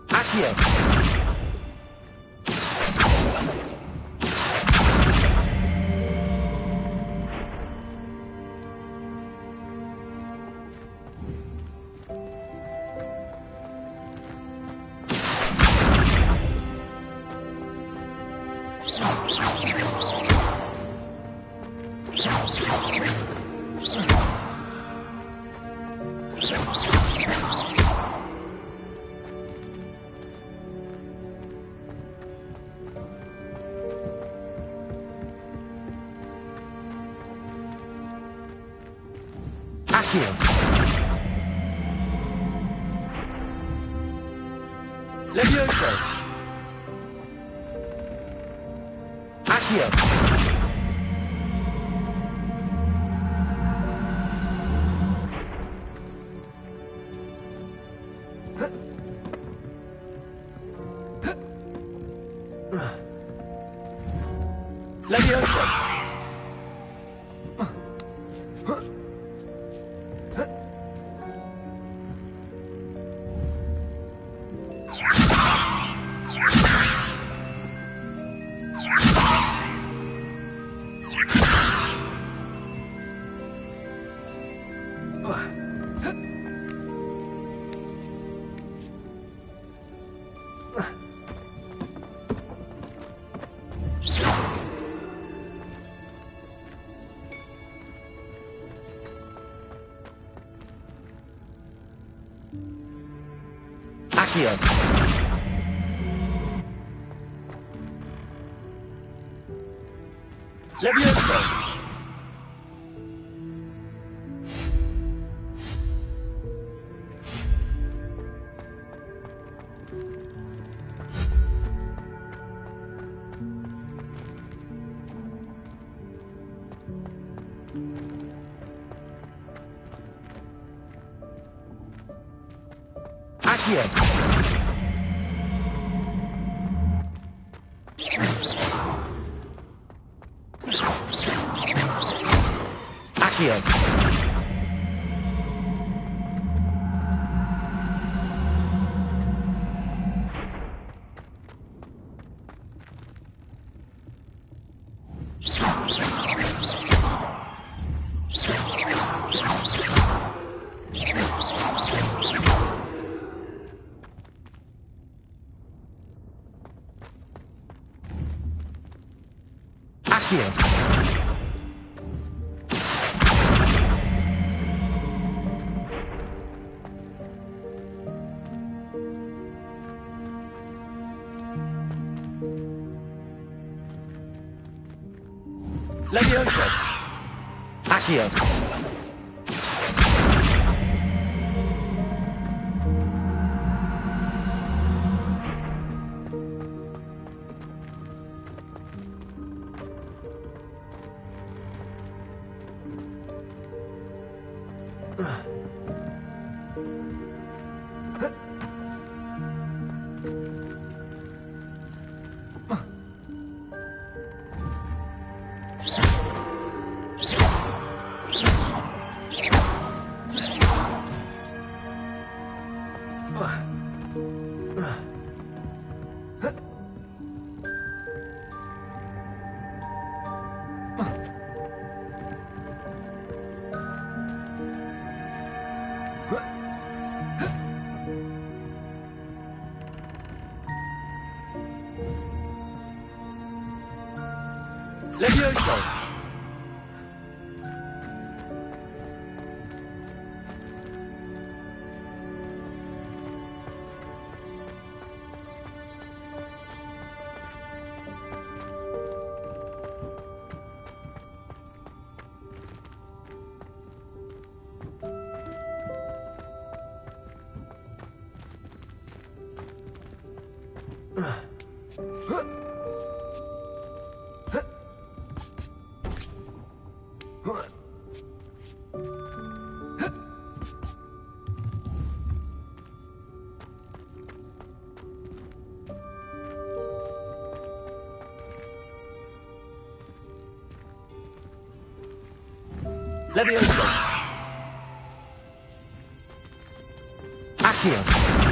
Accio! Accio! Levioso! Accio! Levioso! Accio! Levioso! Accio! Accio! Accio! Levioso! Accio! Levioso! Levioso! Accio!